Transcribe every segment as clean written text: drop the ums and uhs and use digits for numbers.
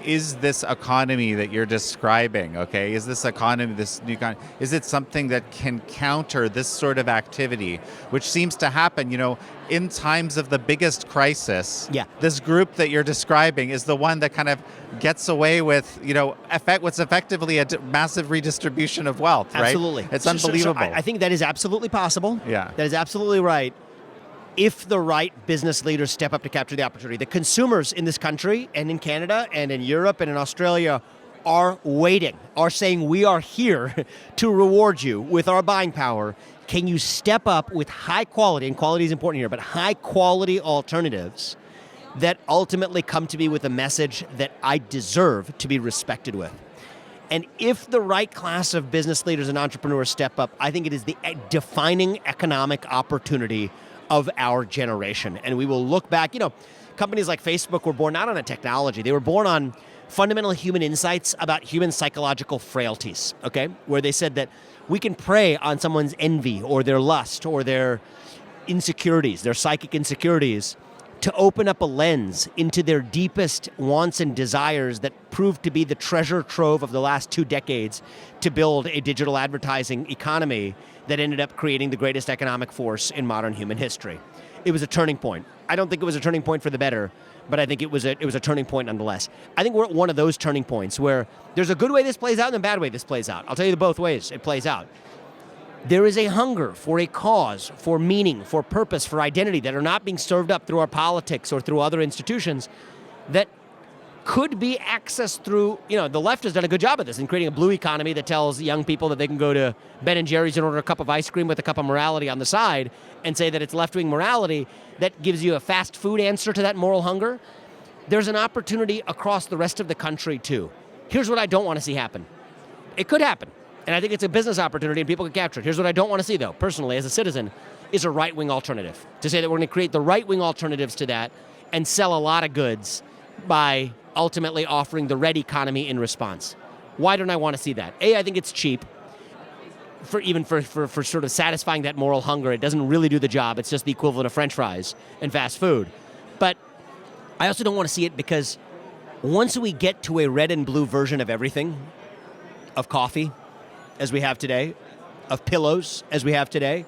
is this economy that you're describing, okay, is this economy, this new economy, is it something that can counter this sort of activity, which seems to happen, in times of the biggest crisis? Yeah. This group that you're describing is the one that kind of gets away with, what's effectively a massive redistribution of wealth, right? Absolutely. It's unbelievable. I think that is absolutely possible. Yeah. That is absolutely right. If the right business leaders step up to capture the opportunity. The consumers in this country and in Canada and in Europe and in Australia are waiting, are saying, we are here to reward you with our buying power. Can you step up with high quality, and quality is important here, but high quality alternatives that ultimately come to me with a message that I deserve to be respected with? And if the right class of business leaders and entrepreneurs step up, I think it is the defining economic opportunity of our generation. And we will look back, companies like Facebook were born not on a technology, they were born on fundamental human insights about human psychological frailties, okay? Where they said that we can prey on someone's envy or their lust or their insecurities, their psychic insecurities, to open up a lens into their deepest wants and desires that proved to be the treasure trove of the last 2 decades to build a digital advertising economy that ended up creating the greatest economic force in modern human history. It was a turning point. I don't think it was a turning point for the better, but I think it was a turning point nonetheless. I think we're at one of those turning points where there's a good way this plays out and a bad way this plays out. I'll tell you both ways it plays out. There is a hunger for a cause, for meaning, for purpose, for identity that are not being served up through our politics or through other institutions that could be accessed through, the left has done a good job of this in creating a blue economy that tells young people that they can go to Ben & Jerry's and order a cup of ice cream with a cup of morality on the side and say that it's left-wing morality that gives you a fast food answer to that moral hunger. There's an opportunity across the rest of the country too. Here's what I don't want to see happen. It could happen. And I think it's a business opportunity and people can capture it. Here's what I don't want to see, though, personally, as a citizen, is a right-wing alternative. To say that we're going to create the right-wing alternatives to that and sell a lot of goods by ultimately offering the red economy in response. Why don't I want to see that? I think it's cheap for sort of satisfying that moral hunger. It doesn't really do the job. It's just the equivalent of French fries and fast food. But I also don't want to see it because once we get to a red and blue version of everything, of coffee, as we have today, of pillows, as we have today,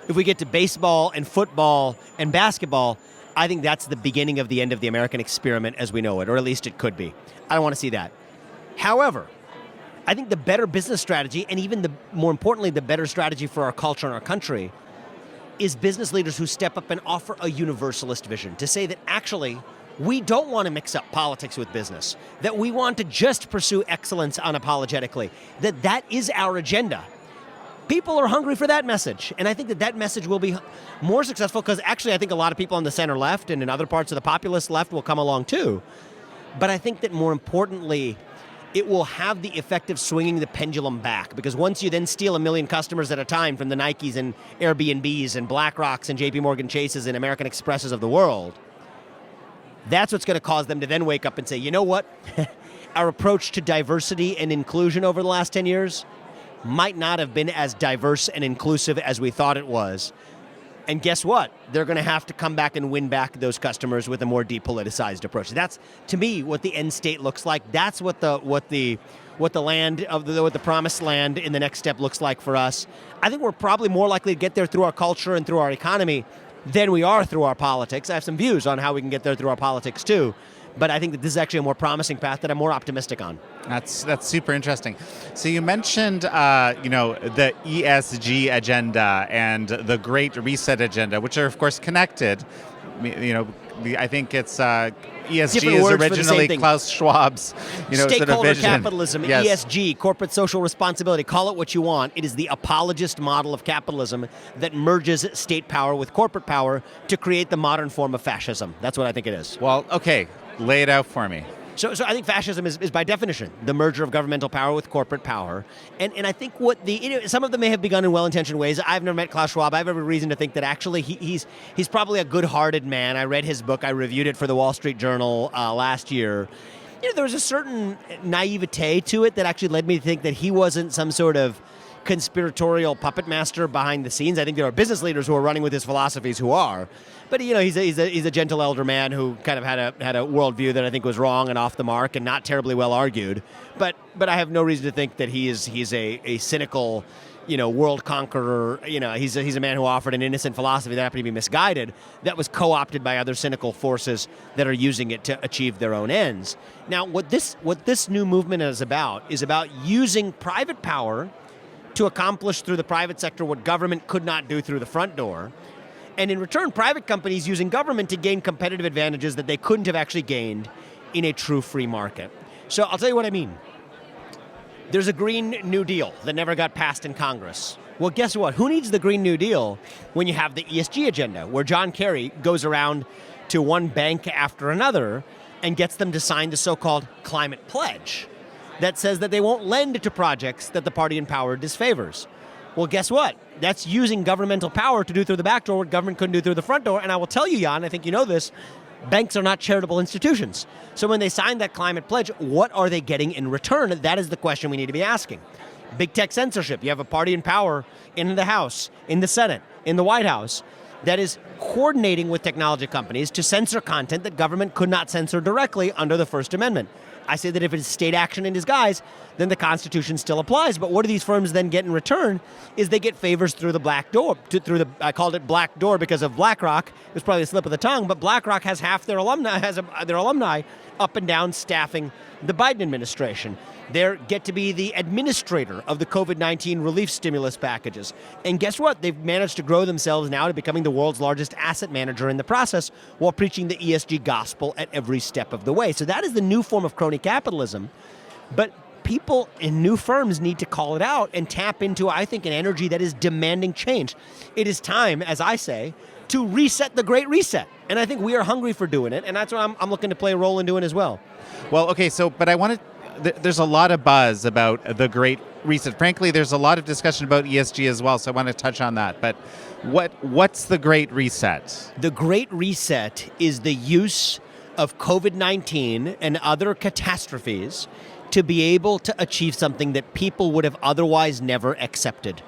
if we get to baseball and football and basketball, I think that's the beginning of the end of the American experiment as we know it, or at least it could be. I don't want to see that. However, I think the better business strategy, and even more importantly, the better strategy for our culture and our country, is business leaders who step up and offer a universalist vision to say that actually, we don't want to mix up politics with business, that we want to just pursue excellence unapologetically, that is our agenda. People are hungry for that message, and I think that message will be more successful because actually I think a lot of people on the center left and in other parts of the populist left will come along too. But I think that more importantly, it will have the effect of swinging the pendulum back, because once you then steal 1 million customers at a time from the Nikes and Airbnbs and BlackRocks and JP Morgan Chases and American Expresses of the world, that's what's going to cause them to then wake up and say, you know what? Our approach to diversity and inclusion over the last 10 years might not have been as diverse and inclusive as we thought it was. And guess what? They're going to have to come back and win back those customers with a more depoliticized approach. That's, to me, what the end state looks like. That's what the promised land in the next step looks like for us. I think we're probably more likely to get there through our culture and through our economy than we are through our politics. I have some views on how we can get there through our politics too. But I think that this is actually a more promising path that I'm more optimistic on. That's super interesting. So you mentioned, the ESG agenda and the Great Reset agenda, which are of course connected. I think it's ESG is originally Klaus Schwab's, stakeholder sort of vision. Capitalism, yes. ESG, corporate social responsibility. Call it what you want. It is the apologist model of capitalism that merges state power with corporate power to create the modern form of fascism. That's what I think it is. Well, okay. Lay it out for me. So I think fascism is by definition the merger of governmental power with corporate power, and I think what some of them may have begun in well-intentioned ways. I've never met Klaus Schwab. I have every reason to think that actually he's probably a good-hearted man. I read his book. I reviewed it for the Wall Street Journal last year. There was a certain naivete to it that actually led me to think that he wasn't some sort of conspiratorial puppet master behind the scenes. I think there are business leaders who are running with his philosophies who are. But he's a gentle elder man who kind of had a worldview that I think was wrong and off the mark and not terribly well argued. But I have no reason to think that he's a cynical, world conqueror. He's a man who offered an innocent philosophy that happened to be misguided, that was co-opted by other cynical forces that are using it to achieve their own ends. Now, what this new movement is about using private power to accomplish through the private sector what government could not do through the front door. And in return, private companies using government to gain competitive advantages that they couldn't have actually gained in a true free market. So I'll tell you what I mean. There's a Green New Deal that never got passed in Congress. Well, guess what? Who needs the Green New Deal when you have the ESG agenda, where John Kerry goes around to one bank after another and gets them to sign the so-called climate pledge that says that they won't lend to projects that the party in power disfavors? Well, guess what? That's using governmental power to do through the back door what government couldn't do through the front door. And I will tell you, Jan, I think you know this, banks are not charitable institutions. So when they sign that climate pledge, what are they getting in return? That is the question we need to be asking. Big tech censorship. You have a party in power in the House, in the Senate, in the White House that is coordinating with technology companies to censor content that government could not censor directly under the First Amendment. I say that if it's state action in disguise, then the Constitution still applies. But what do these firms then get in return is they get favors through the black door. I called it black door because of BlackRock. It was probably a slip of the tongue, but BlackRock has half their alumni up and down staffing the Biden administration. They get to be the administrator of the COVID-19 relief stimulus packages. And guess what? They've managed to grow themselves now to becoming the world's largest asset manager in the process while preaching the ESG gospel at every step of the way. So that is the new form of crony capitalism. But people in new firms need to call it out and tap into, I think, an energy that is demanding change. It is time, as I say, to reset the Great Reset. And I think we are hungry for doing it. And that's what I'm looking to play a role in doing as well. Well, okay, but I wanted... There's a lot of buzz about the Great Reset. Frankly, there's a lot of discussion about ESG as well, so I want to touch on that. But what's the Great Reset? The Great Reset is the use of COVID-19 and other catastrophes to be able to achieve something that people would have otherwise never accepted,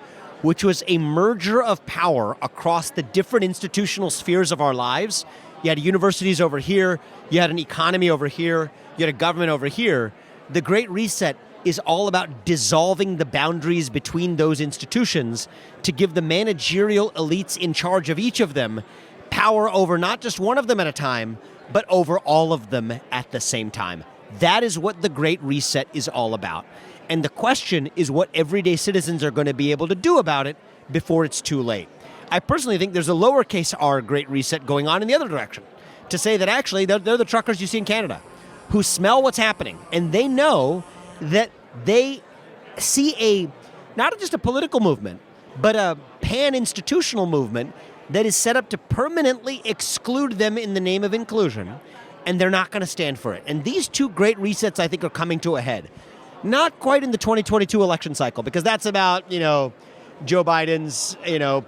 which was a merger of power across the different institutional spheres of our lives. You had universities over here, you had an economy over here, you had a government over here. The Great Reset is all about dissolving the boundaries between those institutions to give the managerial elites in charge of each of them power over not just one of them at a time, but over all of them at the same time. That is what the Great Reset is all about. And the question is what everyday citizens are going to be able to do about it before it's too late. I personally think there's a lowercase r Great Reset going on in the other direction, to say that actually they're the truckers you see in Canada, who smell what's happening, and they know that they see not just a political movement, but a pan-institutional movement that is set up to permanently exclude them in the name of inclusion, and they're not going to stand for it. And these two Great Resets, I think, are coming to a head. Not quite in the 2022 election cycle, because that's about, Joe Biden's,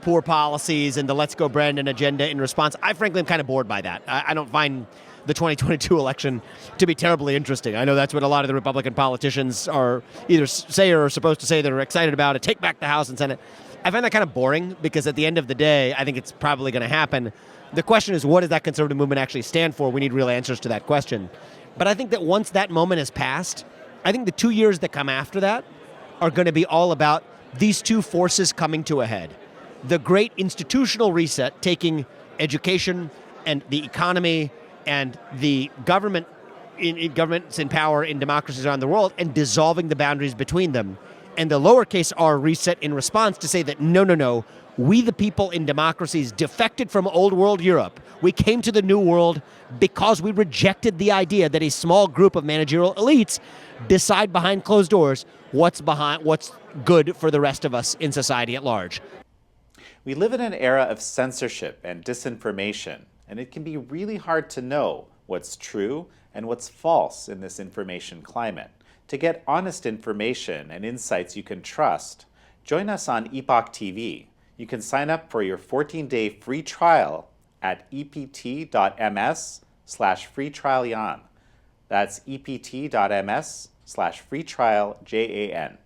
poor policies and the Let's Go Brandon agenda in response. I frankly am kind of bored by that. I don't find the 2022 election to be terribly interesting. I know that's what a lot of the Republican politicians are either say or are supposed to say they're excited about, to take back the House and Senate. I find that kind of boring because at the end of the day, I think it's probably going to happen. The question is, what does that conservative movement actually stand for? We need real answers to that question. But I think that once that moment has passed, I think the 2 years that come after that are going to be all about these two forces coming to a head. The great institutional reset, taking education and the economy and the governments in power in democracies around the world and dissolving the boundaries between them. And the lowercase r reset in response to say that no, we the people in democracies defected from old world Europe. We came to the new world because we rejected the idea that a small group of managerial elites decide behind closed doors what's good for the rest of us in society at large. We live in an era of censorship and disinformation, and it can be really hard to know what's true and what's false in this information climate. To get honest information and insights you can trust, join us on Epoch TV. You can sign up for your 14-day free trial at ept.ms/freetrialjan. That's ept.ms/freetrialjan.